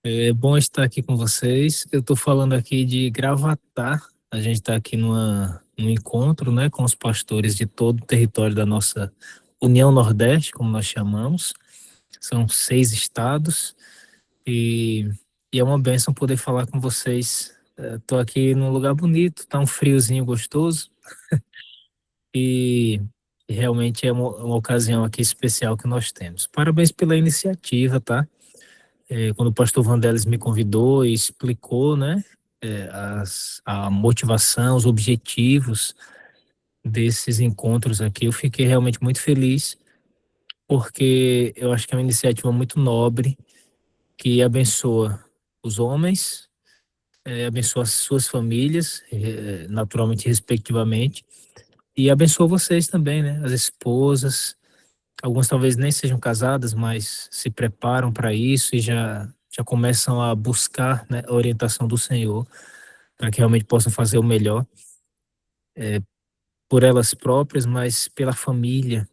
É bom estar aqui com vocês. Eu estou falando aqui de Gravatá. A gente está aqui num encontro, né, com os pastores de todo o território da nossa União Nordeste, como nós chamamos. São 6 estados e, e é uma bênção poder falar com vocês. Estou aqui num lugar bonito, tá um friozinho gostoso e realmente é uma ocasião aqui especial que nós temos. Parabéns pela iniciativa, tá? Quando o pastor Vandelis me convidou e explicou, né, a motivação, os objetivos desses encontros aqui, eu fiquei realmente muito feliz, porque eu acho que é uma iniciativa muito nobre, que abençoa os homens, abençoa as suas famílias, naturalmente, respectivamente, e abençoa vocês também, né, as esposas. Alguns talvez nem sejam casadas, mas se preparam para isso e já começam a buscar, né, a orientação do Senhor, para que realmente possam fazer o melhor por elas próprias, mas pela família,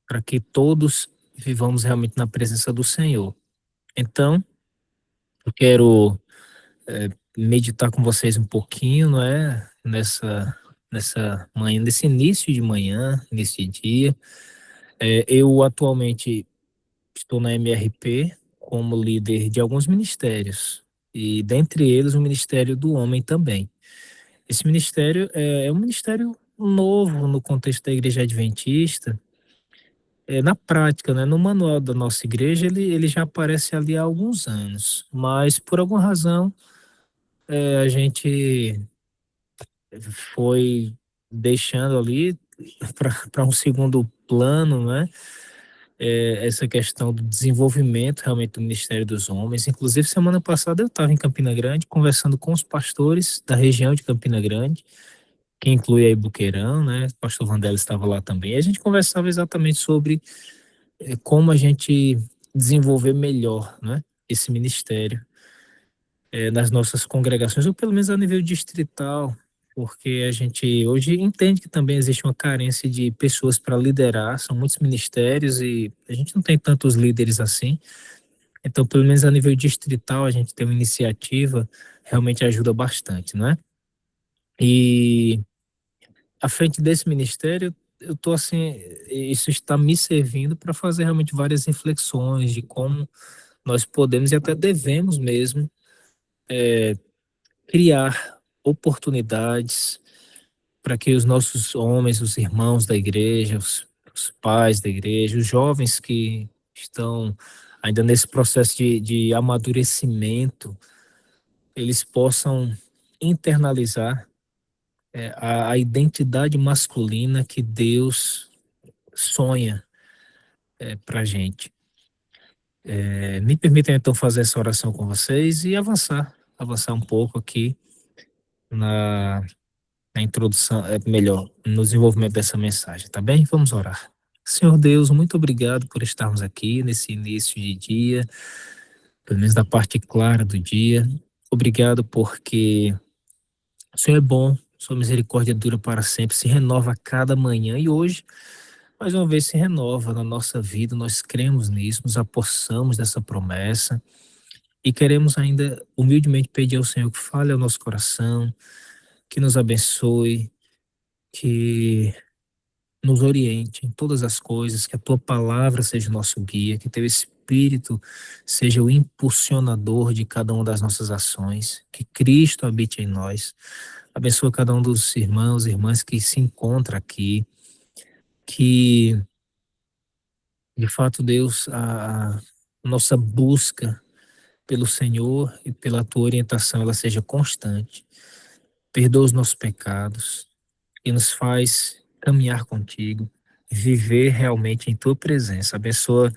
para que todos vivamos realmente na presença do Senhor. Então, eu quero meditar com vocês um pouquinho, não é? Nessa manhã, nesse início de manhã, nesse dia. Eu atualmente estou na MRP como líder de alguns ministérios, e dentre eles o Ministério do Homem também. Esse ministério é um ministério novo no contexto da Igreja Adventista. Na prática, né, no manual da nossa igreja, ele já aparece ali há alguns anos, mas por alguma razão a gente foi deixando ali para um segundo plano, né? Essa questão do desenvolvimento realmente do Ministério dos Homens. Inclusive, semana passada eu estava em Campina Grande conversando com os pastores da região de Campina Grande, que inclui aí Buqueirão, né? O pastor Vandelli estava lá também. E a gente conversava exatamente sobre como a gente desenvolver melhor, né, esse ministério nas nossas congregações, ou pelo menos a nível distrital, porque a gente hoje entende que também existe uma carência de pessoas para liderar, são muitos ministérios e a gente não tem tantos líderes assim. Então, pelo menos a nível distrital, a gente tem uma iniciativa, realmente ajuda bastante, né? E à frente desse ministério, eu tô assim, isso está me servindo para fazer realmente várias reflexões de como nós podemos e até devemos mesmo criar oportunidades para que os nossos homens, os irmãos da igreja, os pais da igreja, os jovens que estão ainda nesse processo de amadurecimento, eles possam internalizar a identidade masculina que Deus sonha para a gente. Me permitam então fazer essa oração com vocês e avançar um pouco aqui na, na introdução, melhor, no desenvolvimento dessa mensagem, tá bem? Vamos orar. Senhor Deus, muito obrigado por estarmos aqui nesse início de dia, pelo menos da parte clara do dia. Obrigado porque o Senhor é bom, sua misericórdia dura para sempre, se renova a cada manhã e hoje, mais uma vez, se renova na nossa vida. Nós cremos nisso, nos apossamos dessa promessa e queremos ainda humildemente pedir ao Senhor que fale ao nosso coração, que nos abençoe, que nos oriente em todas as coisas, que a tua palavra seja o nosso guia, que teu Espírito seja o impulsionador de cada uma das nossas ações, que Cristo habite em nós. Abençoa cada um dos irmãos e irmãs que se encontra aqui, que de fato, Deus, a nossa busca pelo Senhor e pela tua orientação ela seja constante. Perdoa os nossos pecados e nos faz caminhar contigo, viver realmente em tua presença. Abençoa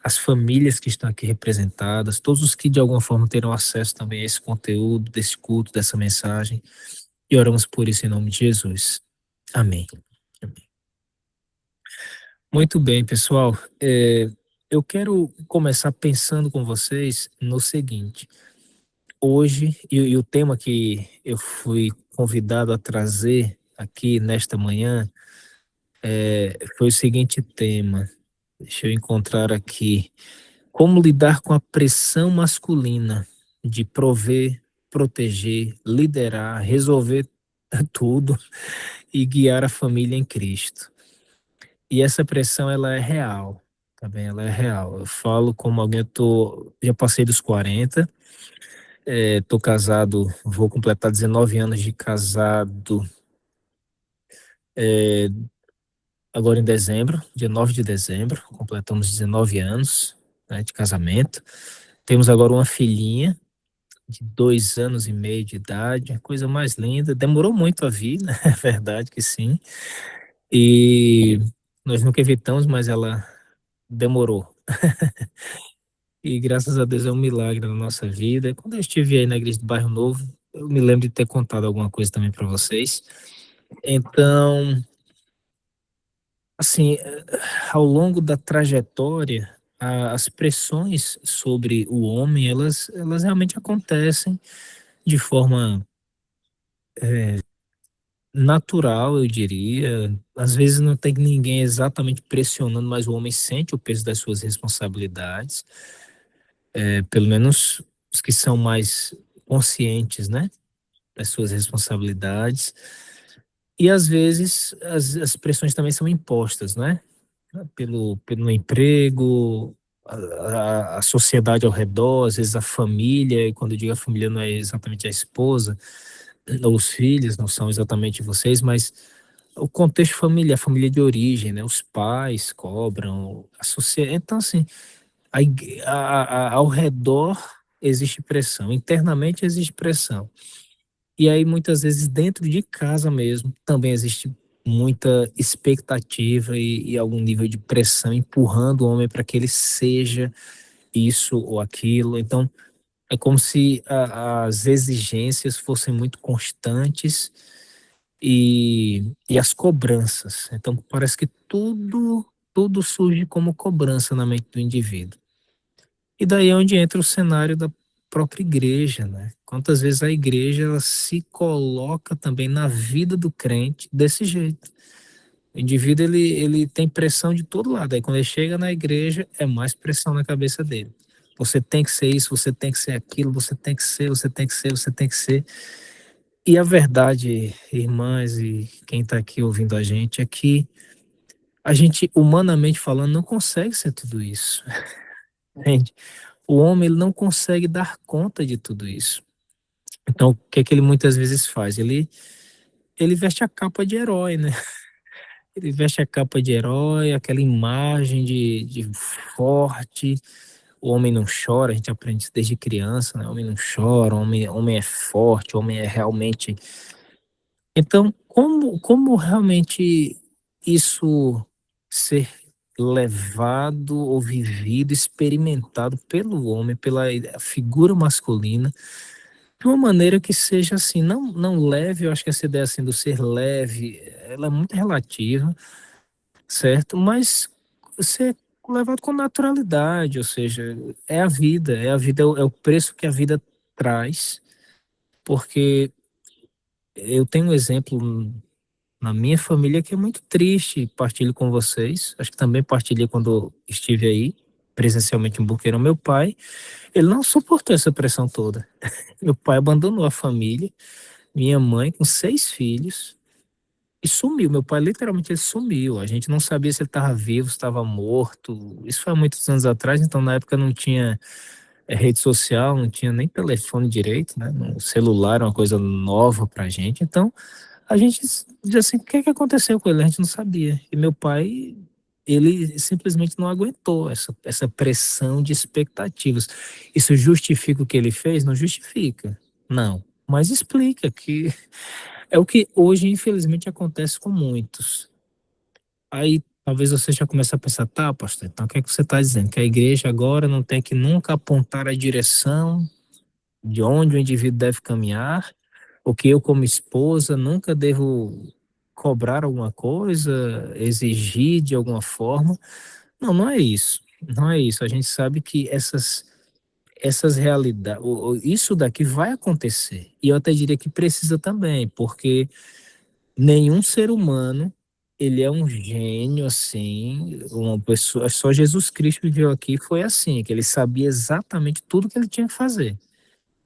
as famílias que estão aqui representadas, todos os que de alguma forma terão acesso também a esse conteúdo, desse culto, dessa mensagem. E oramos por isso em nome de Jesus. Amém. Amém. Muito bem, pessoal. Eu quero começar pensando com vocês no seguinte. Hoje, e o tema que eu fui convidado a trazer aqui nesta manhã foi o seguinte tema. Deixa eu encontrar aqui. Como lidar com a pressão masculina de prover, proteger, liderar, resolver tudo e guiar a família em Cristo. E essa pressão, ela é real, tá bem? Ela é real. Eu falo como alguém, já passei dos 40, tô casado, vou completar 19 anos de casado, é, agora em dezembro, dia 9 de dezembro, completamos 19 anos, né, de casamento. Temos agora uma filhinha de 2 anos e meio de idade, a coisa mais linda. Demorou muito a vir, né? É verdade que sim. E nós nunca evitamos, mas ela demorou. E graças a Deus é um milagre na nossa vida. Quando eu estive aí na igreja do Bairro Novo, eu me lembro de ter contado alguma coisa também para vocês. Então, assim, ao longo da trajetória, as pressões sobre o homem, elas realmente acontecem de forma natural, eu diria. Às vezes não tem ninguém exatamente pressionando, mas o homem sente o peso das suas responsabilidades, pelo menos os que são mais conscientes, né, das suas responsabilidades. E às vezes as pressões também são impostas, né, pelo emprego, a sociedade ao redor, às vezes a família, e quando eu digo a família não é exatamente a esposa, ou os filhos, não são exatamente vocês, mas o contexto familiar, a família de origem, né? Os pais cobram, a sociedade. Então, assim, ao redor existe pressão, internamente existe pressão. E aí, muitas vezes, dentro de casa mesmo, também existe muita expectativa e algum nível de pressão empurrando o homem para que ele seja isso ou aquilo. Então, é como se as exigências fossem muito constantes e as cobranças. Então, parece que tudo surge como cobrança na mente do indivíduo. E daí é onde entra o cenário da própria igreja, né? Quantas vezes a igreja ela se coloca também na vida do crente desse jeito. O indivíduo ele tem pressão de todo lado. Aí quando ele chega na igreja, é mais pressão na cabeça dele. Você tem que ser isso, você tem que ser aquilo, você tem que ser, você tem que ser, você tem que ser. E a verdade, irmãs e quem está aqui ouvindo a gente, é que a gente, humanamente falando, não consegue ser tudo isso. Entende? O homem ele não consegue dar conta de tudo isso. Então, o que é que ele muitas vezes faz? Ele veste a capa de herói, né? Ele veste a capa de herói, aquela imagem de forte. O homem não chora, a gente aprende isso desde criança, né? O homem não chora, o homem é forte, o homem é realmente. Então, como realmente isso ser levado ou vivido, experimentado pelo homem, pela figura masculina, de uma maneira que seja assim, não leve, eu acho que essa ideia assim do ser leve, ela é muito relativa, certo? Mas ser levado com naturalidade, ou seja, é o preço que a vida traz, porque eu tenho um exemplo na minha família que é muito triste, partilho com vocês, acho que também partilhei quando estive aí, presencialmente em Boqueirão, meu pai, ele não suportou essa pressão toda. Meu pai abandonou a família, minha mãe com 6 filhos, e sumiu. Meu pai literalmente ele sumiu. A gente não sabia se ele estava vivo, se estava morto. Isso foi há muitos anos atrás, então na época não tinha rede social, não tinha nem telefone direito, né? O celular era uma coisa nova pra gente. Então a gente diz assim, o que é que aconteceu com ele? A gente não sabia. E meu pai, ele simplesmente não aguentou essa pressão de expectativas. Isso justifica o que ele fez? Não justifica. Não. Mas explica que é o que hoje, infelizmente, acontece com muitos. Aí talvez você já comece a pensar, tá, pastor, então o que é que você está dizendo? Que a igreja agora não tem que nunca apontar a direção de onde o indivíduo deve caminhar, ou que eu, como esposa, nunca devo cobrar alguma coisa, exigir de alguma forma. Não, não é isso. Não é isso. A gente sabe que essas realidades, isso daqui vai acontecer. E eu até diria que precisa também, porque nenhum ser humano ele é um gênio, assim, uma pessoa, só Jesus Cristo viveu aqui foi assim, que ele sabia exatamente tudo que ele tinha que fazer.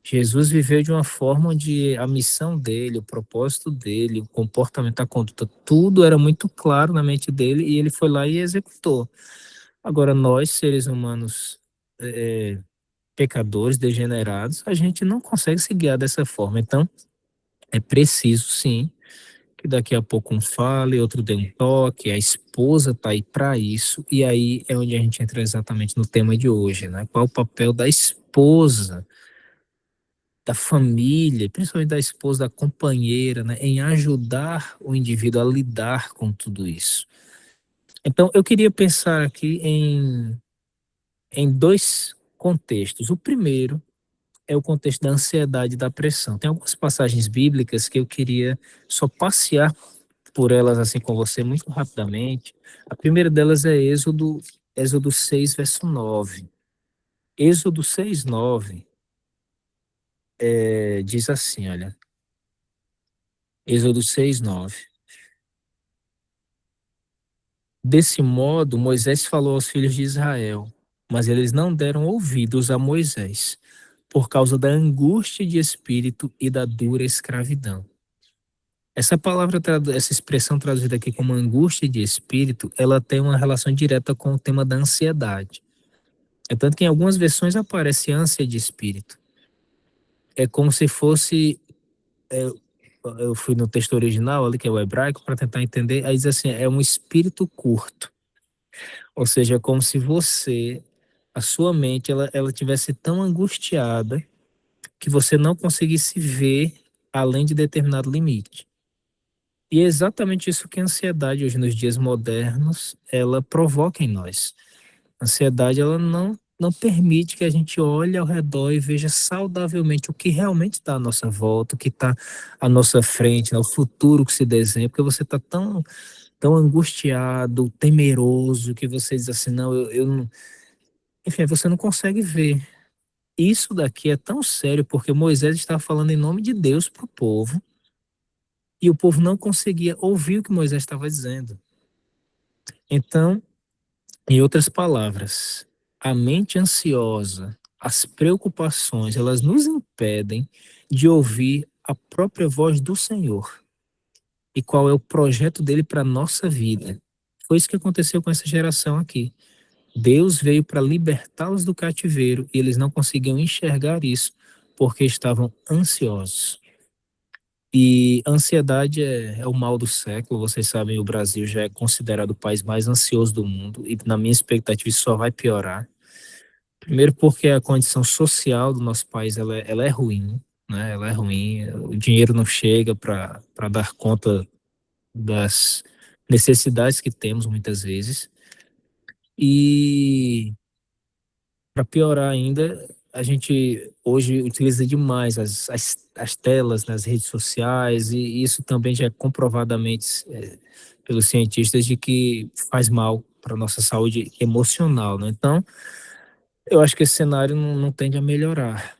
Jesus viveu de uma forma onde a missão dele, o propósito dele, o comportamento, a conduta, tudo era muito claro na mente dele e ele foi lá e executou. Agora, nós, seres humanos, pecadores, degenerados, a gente não consegue se guiar dessa forma. Então, é preciso, sim, que daqui a pouco um fale, outro dê um toque, a esposa está aí para isso, e aí é onde a gente entra exatamente no tema de hoje, né? Qual é o papel da esposa, da família, principalmente da esposa, da companheira, né, em ajudar o indivíduo a lidar com tudo isso. Então, eu queria pensar aqui em dois contextos. O primeiro é o contexto da ansiedade e da pressão. Tem algumas passagens bíblicas que eu queria só passear por elas assim com você muito rapidamente. A primeira delas é Êxodo 6, verso 9. Êxodo 6, 9 diz assim, olha, Êxodo 6, 9. Desse modo, Moisés falou aos filhos de Israel, mas eles não deram ouvidos a Moisés, por causa da angústia de espírito e da dura escravidão. Essa palavra, essa expressão traduzida aqui como angústia de espírito, ela tem uma relação direta com o tema da ansiedade. É tanto que em algumas versões aparece ânsia de espírito. É como se fosse. é, eu fui no texto original, ali que é o hebraico, para tentar entender. Aí diz assim: é um espírito curto. Ou seja, é como se você, a sua mente, ela tivesse tão angustiada que você não conseguisse ver além de determinado limite. E é exatamente isso que a ansiedade, hoje nos dias modernos, ela provoca em nós. A ansiedade, ela não permite que a gente olhe ao redor e veja saudavelmente o que realmente está à nossa volta, o que está à nossa frente, né, o futuro que se desenha, porque você está tão angustiado, temeroso, que você diz assim, não, eu não... Enfim, você não consegue ver. Isso daqui é tão sério, porque Moisés estava falando em nome de Deus para o povo, e o povo não conseguia ouvir o que Moisés estava dizendo. Então, em outras palavras, a mente ansiosa, as preocupações, elas nos impedem de ouvir a própria voz do Senhor e qual é o projeto dele para a nossa vida. Foi isso que aconteceu com essa geração aqui. Deus veio para libertá-los do cativeiro e eles não conseguiam enxergar isso porque estavam ansiosos. E ansiedade é o mal do século. Vocês sabem, o Brasil já é considerado o país mais ansioso do mundo e, na minha expectativa, isso só vai piorar. Primeiro porque a condição social do nosso país ela é ruim, né? Ela é ruim. O dinheiro não chega para dar conta das necessidades que temos muitas vezes. E para piorar ainda, a gente hoje utiliza demais as telas nas redes sociais, e isso também já é comprovadamente pelos cientistas de que faz mal para a nossa saúde emocional, né? Então, eu acho que esse cenário não tende a melhorar,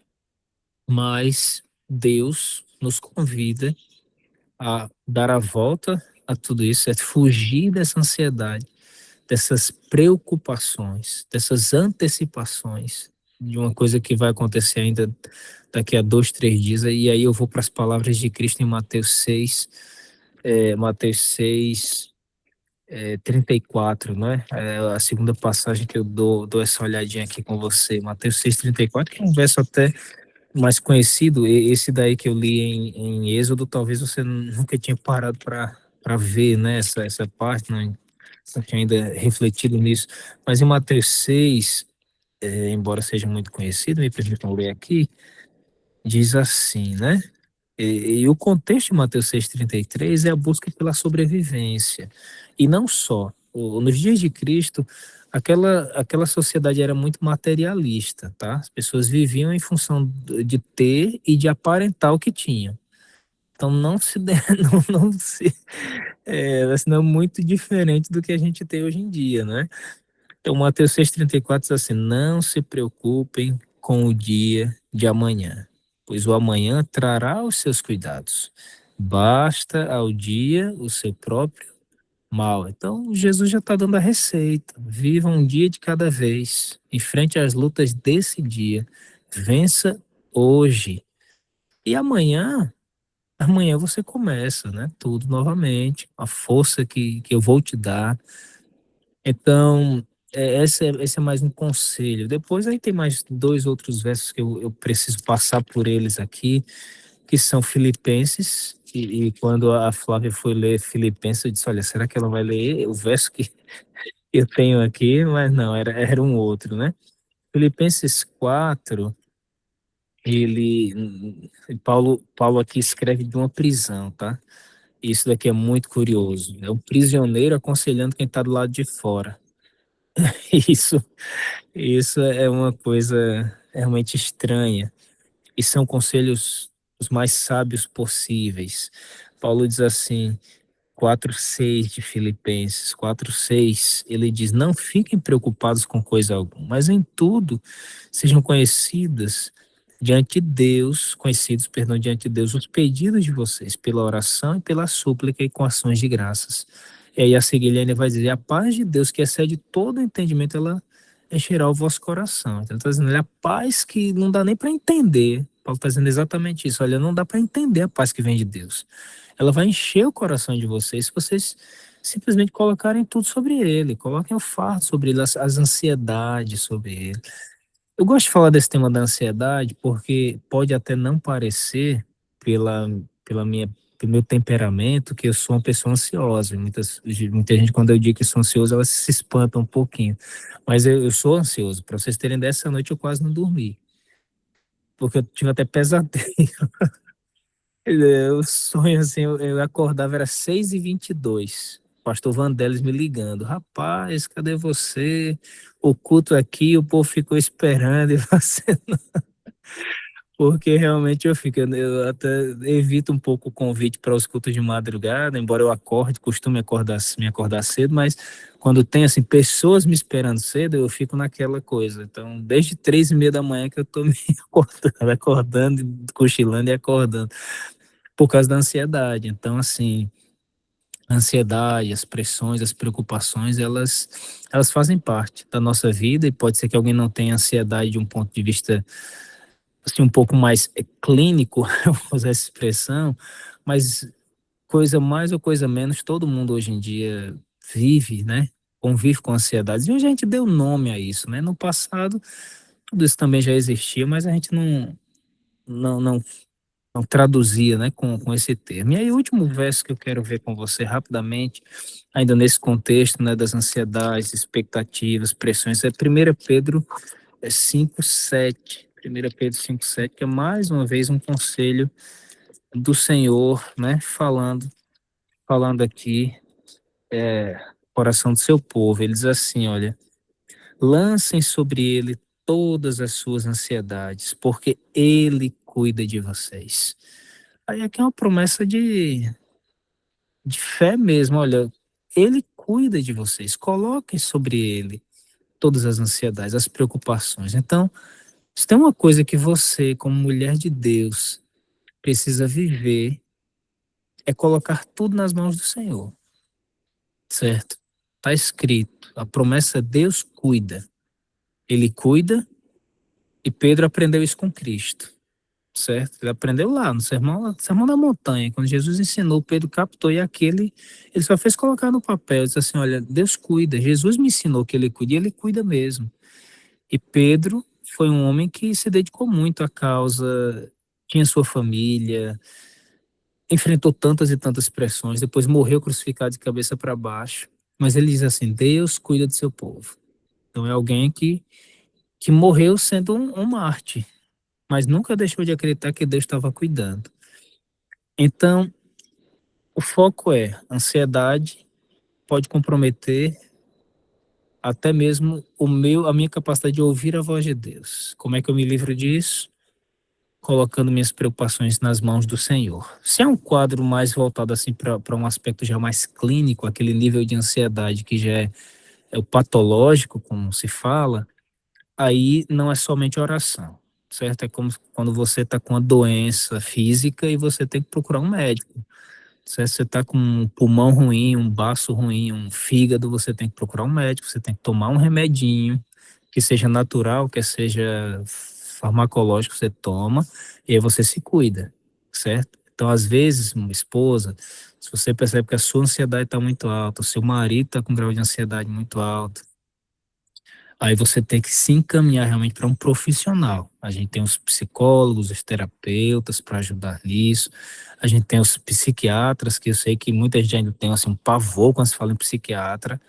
mas Deus nos convida a dar a volta a tudo isso, é fugir dessa ansiedade, dessas preocupações, dessas antecipações de uma coisa que vai acontecer ainda daqui a 2, 3 dias. E aí eu vou para as palavras de Cristo em Mateus 6, Mateus 6, 34, né? É a segunda passagem que eu dou essa olhadinha aqui com você. Mateus 6, 34, que é um verso até mais conhecido. Esse daí que eu li em Êxodo, talvez você nunca tinha parado para ver, né? Essa parte, não tinha ainda refletido nisso. Mas em Mateus 6, embora seja muito conhecido, me permitam ler aqui, diz assim, né? E o contexto de Mateus 6,33 é a busca pela sobrevivência. E não só. Nos dias de Cristo, aquela sociedade era muito materialista, tá? As pessoas viviam em função de ter e de aparentar o que tinham. Então não se, não se assim, não é muito diferente do que a gente tem hoje em dia, né? Então, Mateus 6,34 diz assim: não se preocupem com o dia de amanhã, pois o amanhã trará os seus cuidados. Basta ao dia o seu próprio mal. Então, Jesus já está dando a receita. Viva um dia de cada vez. Enfrente as lutas desse dia. Vença hoje. E amanhã você começa, né? Tudo novamente. A força que eu vou te dar. Então, esse é mais um conselho. Depois aí tem mais dois outros versos que eu preciso passar por eles aqui, que são Filipenses. E quando a Flávia foi ler Filipenses, eu disse, olha, será que ela vai ler o verso que eu tenho aqui? Mas não, era um outro, né? Filipenses 4, Paulo aqui escreve de uma prisão, tá? Isso daqui é muito curioso. É um prisioneiro aconselhando quem está do lado de fora. Isso, isso é uma coisa realmente estranha. E são conselhos os mais sábios possíveis. Paulo diz assim, 4:6 de Filipenses, 4:6, ele diz: Não fiquem preocupados com coisa alguma, mas em tudo sejam conhecidos, perdão, diante de Deus, os pedidos de vocês, pela oração e pela súplica e com ações de graças. E aí a seguir ele vai dizer: A paz de Deus, que excede todo o entendimento, ela encherá o vosso coração. Então, ele está dizendo, a paz que não dá nem para entender. Paulo está dizendo exatamente isso. Olha, não dá para entender a paz que vem de Deus. Ela vai encher o coração de vocês se vocês simplesmente colocarem tudo sobre ele, coloquem o fardo sobre ele, as ansiedades sobre ele. Eu gosto de falar desse tema da ansiedade porque pode até não parecer pela, pela minha, pelo meu temperamento que eu sou uma pessoa ansiosa. Muita gente, quando eu digo que sou ansioso, ela se espanta um pouquinho. Mas eu sou ansioso. Para vocês terem ideia, essa noite eu quase não dormi. Porque eu tive até pesadelo. Eu sonho assim, eu acordava, era 6h22. Pastor Vandelis me ligando. Rapaz, cadê você? O culto aqui, o povo ficou esperando e você. Porque realmente eu até evito um pouco o convite para os cultos de madrugada, embora eu costume me acordar cedo, mas quando tem assim pessoas me esperando cedo, eu fico naquela coisa. Então, desde 3h30 da manhã que eu tô me acordando, cochilando e acordando, por causa da ansiedade. Então, assim, a ansiedade, as pressões, as preocupações, elas fazem parte da nossa vida e pode ser que alguém não tenha ansiedade de um ponto de vista assim, um pouco mais clínico, eu vou usar essa expressão, mas coisa mais ou coisa menos, todo mundo hoje em dia vive, né? Convive com ansiedades. E hoje a gente deu nome a isso, né? No passado, tudo isso também já existia, mas a gente não, não, não traduzia, né, com esse termo. E aí, o último verso que eu quero ver com você rapidamente, ainda nesse contexto, né, das ansiedades, expectativas, pressões, é 1 Pedro 5:7. 1 Pedro 5:7, que é mais uma vez um conselho do Senhor, né, falando aqui, coração do seu povo. Ele diz assim, olha, lancem sobre ele todas as suas ansiedades, porque ele cuida de vocês. Aí aqui é uma promessa de fé mesmo, olha, ele cuida de vocês, coloquem sobre ele todas as ansiedades, as preocupações. Então, se tem uma coisa que você, como mulher de Deus, precisa viver, é colocar tudo nas mãos do Senhor, certo? Está escrito, a promessa é Deus cuida. Ele cuida e Pedro aprendeu isso com Cristo, certo? Ele aprendeu lá no sermão da montanha, quando Jesus ensinou, Pedro captou e aquele, ele só fez colocar no papel, disse assim, olha, Deus cuida, Jesus me ensinou que ele cuida e ele cuida mesmo. E Pedro foi um homem que se dedicou muito à causa, tinha sua família, enfrentou tantas e tantas pressões, depois morreu crucificado de cabeça para baixo. Mas ele diz assim: Deus cuida do seu povo. Então é alguém que morreu sendo um Marte, mas nunca deixou de acreditar que Deus estava cuidando. Então, o foco é: ansiedade pode comprometer até mesmo a minha capacidade de ouvir a voz de Deus. Como é que eu me livro disso? Colocando minhas preocupações nas mãos do Senhor. Se é um quadro mais voltado assim para um aspecto já mais clínico, aquele nível de ansiedade que já é o patológico, como se fala, aí não é somente oração, certo? É como quando você está com uma doença física e você tem que procurar um médico. Se você está com um pulmão ruim, um baço ruim, um fígado, você tem que procurar um médico, você tem que tomar um remedinho, que seja natural, que seja farmacológico, você toma, e aí você se cuida, certo? Então, às vezes, uma esposa, se você percebe que a sua ansiedade está muito alta, o seu marido está com um grau de ansiedade muito alto, aí você tem que se encaminhar realmente para um profissional. A gente tem os psicólogos, os terapeutas para ajudar nisso. A gente tem os psiquiatras, que eu sei que muita gente ainda tem assim, um pavor quando se fala em psiquiatra,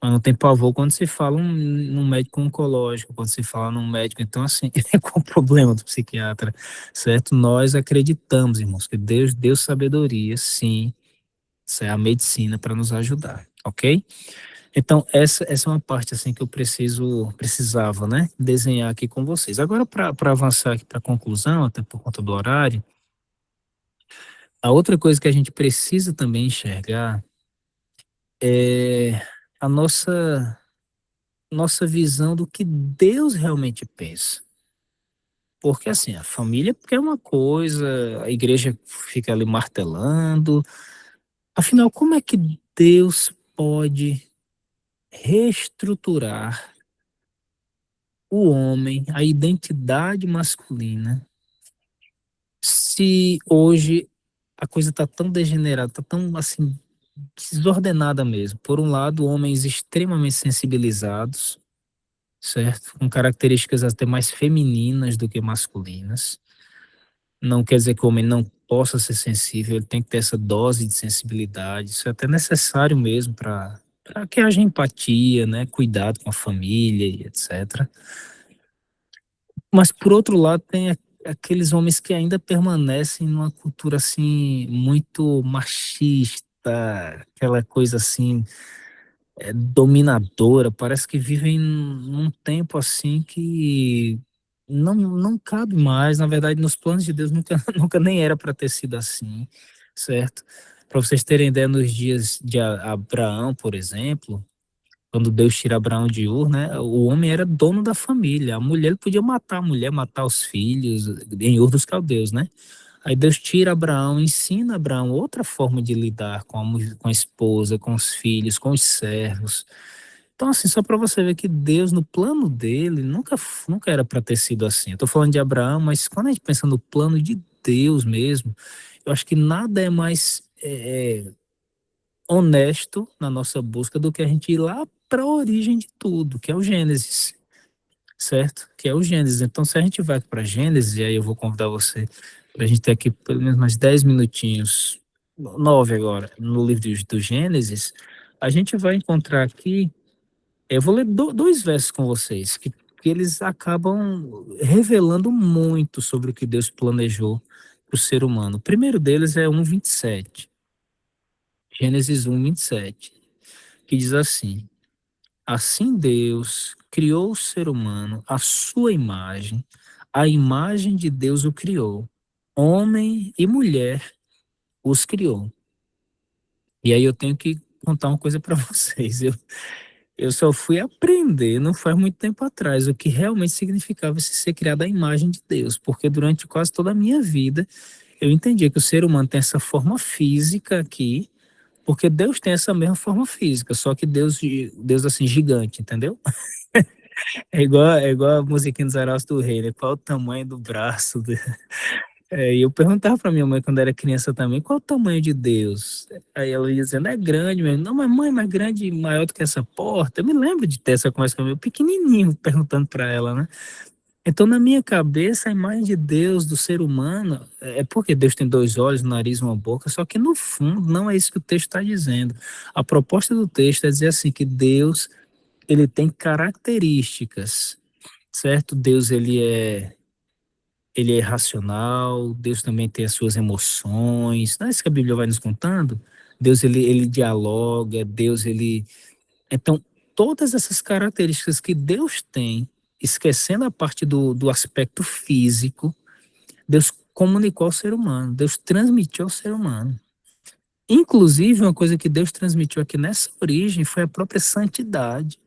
mas não tem pavor quando se fala num médico oncológico, quando se fala num médico. Então, assim, qual o problema do psiquiatra, certo? Nós acreditamos, irmãos, que Deus deu sabedoria, sim, isso é a medicina para nos ajudar, ok? Então, essa é uma parte assim que eu precisava, né, desenhar aqui com vocês. Agora, para avançar aqui para a conclusão, até por conta do horário, a outra coisa que a gente precisa também enxergar é a nossa visão do que Deus realmente pensa. Porque assim, a família é uma coisa, a igreja fica ali martelando. Afinal, como é que Deus pode reestruturar o homem, a identidade masculina, se hoje a coisa está tão degenerada, está tão assim desordenada mesmo? Por um lado, homens extremamente sensibilizados, certo? Com características até mais femininas do que masculinas. Não quer dizer que o homem não possa ser sensível, ele tem que ter essa dose de sensibilidade. Isso é até necessário mesmo para que haja empatia, né? Cuidado com a família e etc. Mas por outro lado, tem aqueles homens que ainda permanecem numa cultura assim muito machista, aquela coisa assim dominadora, parece que vivem num tempo assim que não cabe mais, na verdade, nos planos de Deus nunca, nunca nem era para ter sido assim, certo? Para vocês terem ideia, nos dias de Abraão, por exemplo, quando Deus tira Abraão de Ur, né, o homem era dono da família, a mulher ele podia matar a mulher, matar os filhos, em Ur dos Caldeus, né? Aí Deus tira Abraão, ensina Abraão outra forma de lidar com a esposa, com os filhos, com os servos. Então, assim, só para você ver que Deus, no plano dele, nunca era para ter sido assim. Eu estou falando de Abraão, mas quando a gente pensa no plano de Deus mesmo, eu acho que nada é mais honesto na nossa busca do que a gente ir lá para a origem de tudo, que é o Gênesis, certo? Que é o Gênesis. Então, se a gente vai para Gênesis, e aí eu vou convidar você para a gente ter aqui pelo menos mais 10 minutinhos, 9 agora, no livro do Gênesis, a gente vai encontrar aqui, eu vou ler dois versos com vocês, que eles acabam revelando muito sobre o que Deus planejou para o ser humano. O primeiro deles é 1:27, Gênesis 1:27, que diz assim: Assim Deus criou o ser humano à sua imagem, a imagem de Deus o criou. Homem e mulher os criou. E aí eu tenho que contar uma coisa para vocês. Eu só fui aprender, não faz muito tempo atrás, o que realmente significava esse ser criado à imagem de Deus, porque durante quase toda a minha vida eu entendi que o ser humano tem essa forma física aqui, porque Deus tem essa mesma forma física, só que Deus assim, gigante, entendeu? É igual a musiquinha dos Arautos do Rei, né? Qual o tamanho do braço? E eu perguntava para minha mãe quando era criança também, qual o tamanho de Deus? Aí ela ia dizendo, é grande mesmo. Não, mas mãe, mais grande e maior do que essa porta. Eu me lembro de ter essa conversa com meu pequenininho, perguntando para ela, né? Então, na minha cabeça, a imagem de Deus, do ser humano, é porque Deus tem dois olhos, um nariz e uma boca, só que no fundo não é isso que o texto está dizendo. A proposta do texto é dizer assim, que Deus, ele tem características, certo? Deus, ele é racional, Deus também tem as suas emoções, não é isso que a Bíblia vai nos contando? Deus, ele dialoga, Deus, ele... Então, todas essas características que Deus tem, esquecendo a parte do aspecto físico, Deus comunicou ao ser humano, Deus transmitiu ao ser humano. Inclusive, uma coisa que Deus transmitiu aqui nessa origem foi a própria santidade.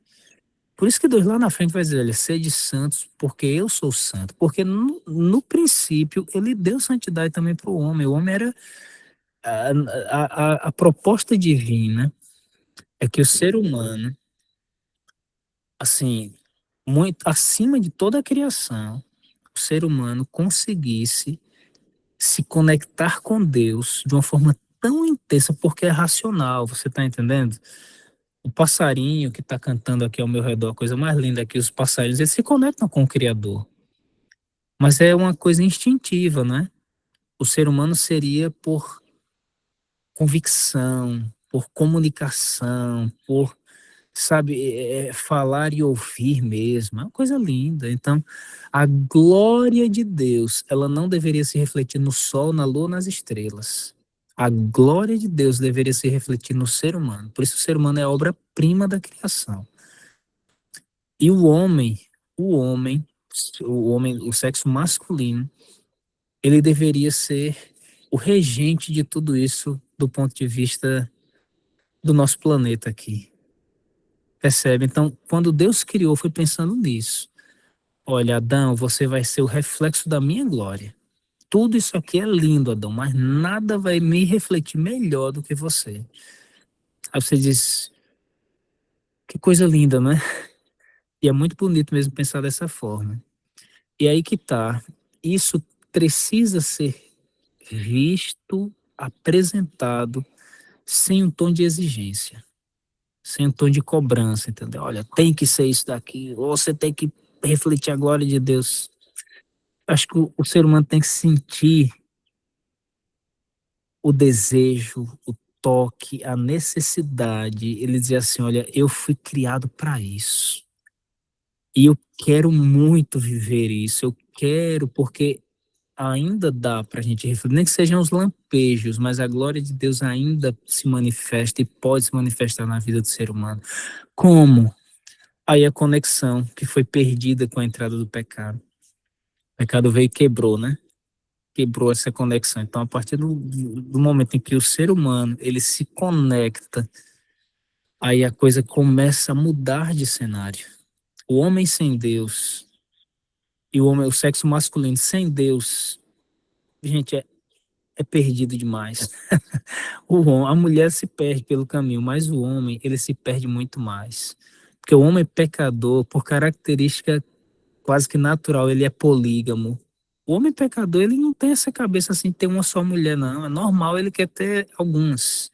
Por isso que Deus lá na frente vai dizer, olha, sede santos, porque eu sou santo. Porque no princípio, ele deu santidade também para o homem. O homem A proposta divina é que o ser humano, assim, muito acima de toda a criação, o ser humano conseguisse se conectar com Deus de uma forma tão intensa, porque é racional, você está entendendo? O passarinho que está cantando aqui ao meu redor, a coisa mais linda aqui, os passarinhos, eles se conectam com o Criador. Mas é uma coisa instintiva, né? O ser humano seria por convicção, por comunicação, por, sabe, falar e ouvir mesmo. É uma coisa linda. Então, a glória de Deus, ela não deveria se refletir no sol, na lua, nas estrelas. A glória de Deus deveria se refletir no ser humano. Por isso, o ser humano é a obra-prima da criação. E o homem, o sexo masculino, ele deveria ser o regente de tudo isso do ponto de vista do nosso planeta aqui. Percebe? Então, quando Deus criou, foi pensando nisso. Olha, Adão, você vai ser o reflexo da minha glória. Tudo isso aqui é lindo, Adão, mas nada vai me refletir melhor do que você. Aí você diz, que coisa linda, né? E é muito bonito mesmo pensar dessa forma. E aí que tá. Isso precisa ser visto, apresentado, sem um tom de exigência, sem um tom de cobrança, entendeu? Olha, tem que ser isso daqui, ou você tem que refletir a glória de Deus. Acho que o ser humano tem que sentir o desejo, o toque, a necessidade. Ele dizer assim: olha, eu fui criado para isso. E eu quero muito viver isso. Eu quero, porque ainda dá para a gente refletir, nem que sejam os lampejos, mas a glória de Deus ainda se manifesta e pode se manifestar na vida do ser humano. Como? Aí a conexão que foi perdida com a entrada do pecado. O pecado veio e quebrou, né? Quebrou essa conexão. Então, a partir do momento em que o ser humano ele se conecta, aí a coisa começa a mudar de cenário. O homem sem Deus e o sexo masculino sem Deus, gente, é perdido demais. A mulher se perde pelo caminho, mas o homem, ele se perde muito mais. Porque o homem pecador, por característica quase que natural, ele é polígamo. O homem pecador, ele não tem essa cabeça assim, de ter uma só mulher, não. É normal, ele quer ter algumas.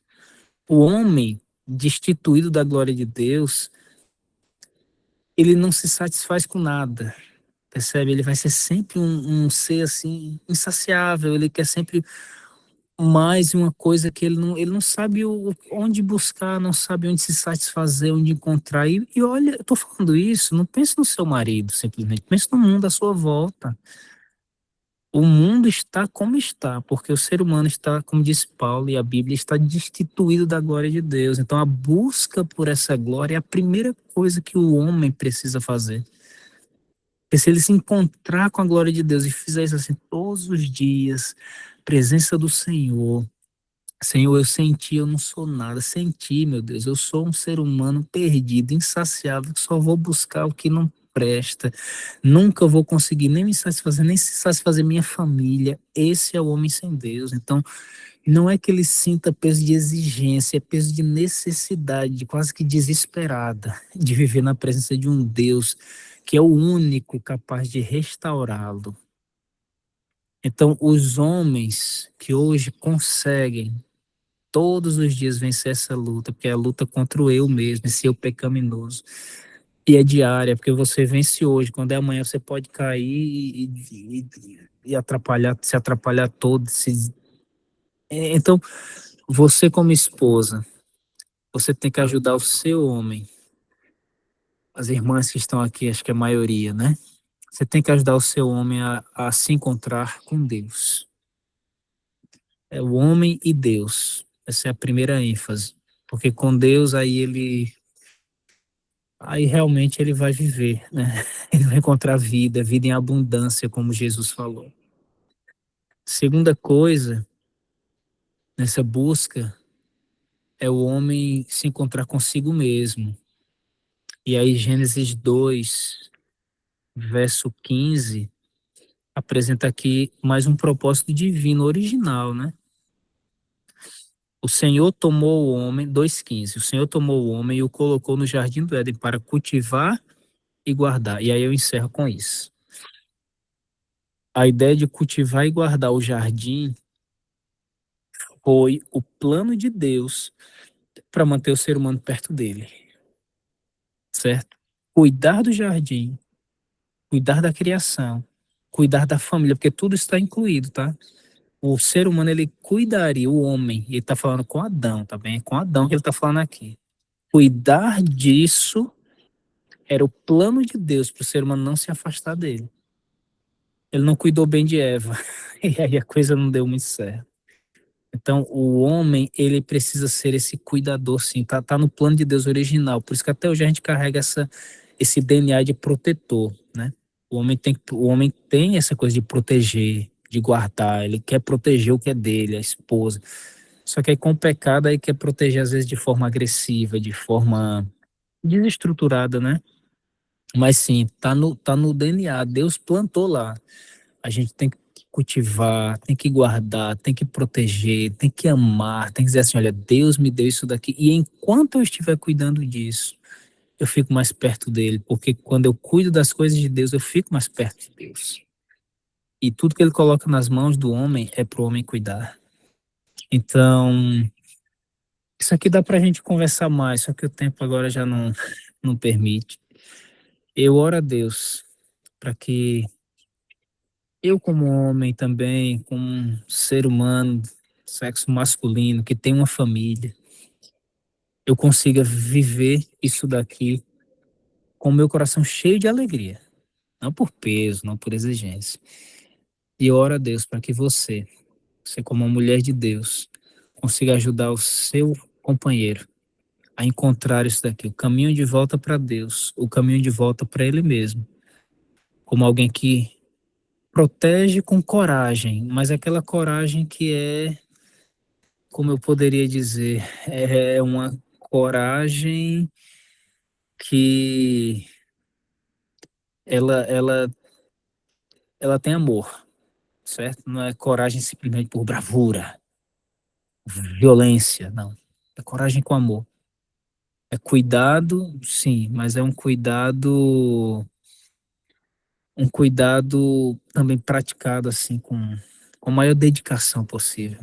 O homem destituído da glória de Deus, ele não se satisfaz com nada. Percebe? Ele vai ser sempre um ser assim, insaciável. Ele quer sempre mais uma coisa que ele não sabe onde buscar, não sabe onde se satisfazer, onde encontrar. E olha, eu tô falando isso, não pense no seu marido, simplesmente, pense no mundo à sua volta. O mundo está como está, porque o ser humano está, como disse Paulo, e a Bíblia está destituído da glória de Deus. Então, a busca por essa glória é a primeira coisa que o homem precisa fazer. Porque se ele se encontrar com a glória de Deus e fizer isso assim todos os dias, presença do Senhor, Senhor, eu senti, eu não sou nada. Senti, meu Deus, eu sou um ser humano perdido, insaciável, que só vou buscar o que não presta. Nunca vou conseguir nem me satisfazer, nem se satisfazer minha família. Esse é o homem sem Deus. Então, não é que ele sinta peso de exigência, é peso de necessidade, de quase que desesperada, de viver na presença de um Deus que é o único capaz de restaurá-lo. Então, os homens que hoje conseguem todos os dias vencer essa luta, porque é a luta contra o eu mesmo, esse eu pecaminoso. E é diária, porque você vence hoje, quando é amanhã você pode cair e atrapalhar, se atrapalhar todo. Então, você como esposa, você tem que ajudar o seu homem, as irmãs que estão aqui, acho que é a maioria, né? Você tem que ajudar o seu homem a se encontrar com Deus. É o homem e Deus. Essa é a primeira ênfase. Porque com Deus aí realmente ele vai viver, né? Ele vai encontrar vida, vida em abundância, como Jesus falou. Segunda coisa, nessa busca, é o homem se encontrar consigo mesmo. E aí Gênesis 2, verso 15, apresenta aqui mais um propósito divino original, né? O Senhor tomou o homem, 2,15. O Senhor tomou o homem e o colocou no jardim do Éden para cultivar e guardar. E aí eu encerro com isso. A ideia de cultivar e guardar o jardim foi o plano de Deus para manter o ser humano perto dele, certo? Cuidar do jardim, cuidar da criação, cuidar da família, porque tudo está incluído, tá? O ser humano, ele cuidaria, o homem, ele está falando com Adão, tá bem? É com Adão que ele está falando aqui. Cuidar disso era o plano de Deus para o ser humano não se afastar dele. Ele não cuidou bem de Eva, e aí a coisa não deu muito certo. Então, o homem, ele precisa ser esse cuidador, sim, tá no plano de Deus original. Por isso que até hoje a gente carrega esse DNA de protetor, né? O homem tem essa coisa de proteger, de guardar, ele quer proteger o que é dele, a esposa. Só que aí com o pecado aí quer proteger às vezes de forma agressiva, de forma desestruturada, né? Mas sim, tá no DNA, Deus plantou lá. A gente tem que cultivar, tem que guardar, tem que proteger, tem que amar, tem que dizer assim, olha, Deus me deu isso daqui. E enquanto eu estiver cuidando disso, eu fico mais perto dele, porque quando eu cuido das coisas de Deus, eu fico mais perto de Deus. E tudo que ele coloca nas mãos do homem é para o homem cuidar. Então, isso aqui dá para a gente conversar mais, só que o tempo agora já não permite. Eu oro a Deus para que eu, como homem também, como um ser humano, sexo masculino, que tem uma família, eu consiga viver isso daqui com o meu coração cheio de alegria. Não por peso, não por exigência. E eu oro a Deus para que você como uma mulher de Deus, consiga ajudar o seu companheiro a encontrar isso daqui, o caminho de volta para Deus, o caminho de volta para Ele mesmo, como alguém que protege com coragem, mas aquela coragem que é, como eu poderia dizer, é uma coragem que ela, ela, ela tem amor, certo? Não é coragem simplesmente por bravura, violência, não. É coragem com amor. É cuidado, sim, mas é um cuidado também praticado assim com a maior dedicação possível.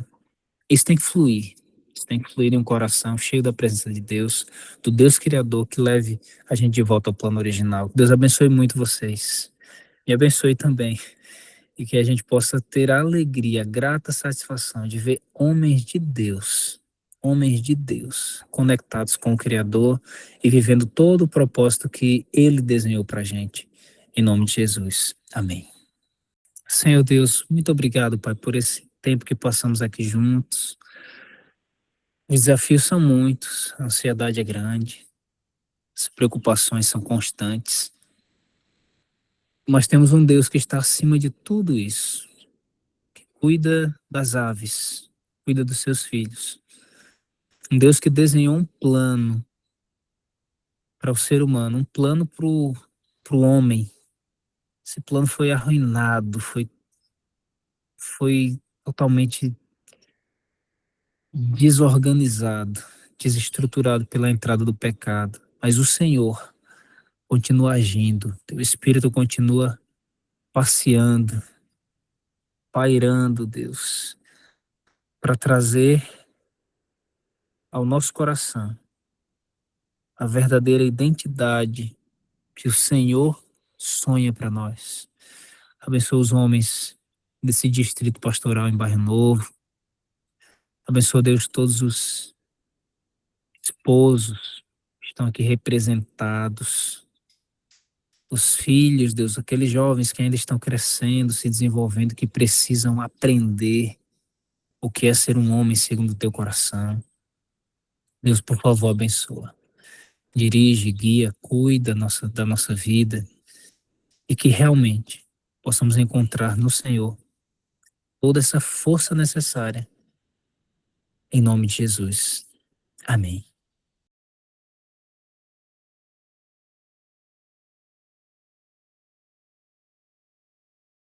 Isso tem que fluir. Isso tem que fluir em um coração cheio da presença de Deus, do Deus Criador, que leve a gente de volta ao plano original. Deus abençoe muito vocês. Me abençoe também. E que a gente possa ter a alegria, a grata satisfação de ver homens de Deus, conectados com o Criador e vivendo todo o propósito que Ele desenhou para a gente. Em nome de Jesus. Amém. Senhor Deus, muito obrigado, Pai, por esse tempo que passamos aqui juntos. Os desafios são muitos, a ansiedade é grande, as preocupações são constantes, mas temos um Deus que está acima de tudo isso, que cuida das aves, cuida dos seus filhos. Um Deus que desenhou um plano para o ser humano, um plano para o homem. Esse plano foi arruinado, foi totalmente desorganizado, desestruturado pela entrada do pecado. Mas o Senhor continua agindo, teu Espírito continua passeando, pairando, Deus, para trazer ao nosso coração a verdadeira identidade que o Senhor sonha para nós. Abençoa os homens desse distrito pastoral em Bairro Novo. Abençoa, Deus, todos os esposos que estão aqui representados, os filhos, Deus, aqueles jovens que ainda estão crescendo, se desenvolvendo, que precisam aprender o que é ser um homem segundo o teu coração. Deus, por favor, abençoa. Dirige, guia, cuida da nossa vida e que realmente possamos encontrar no Senhor toda essa força necessária. Em nome de Jesus. Amém.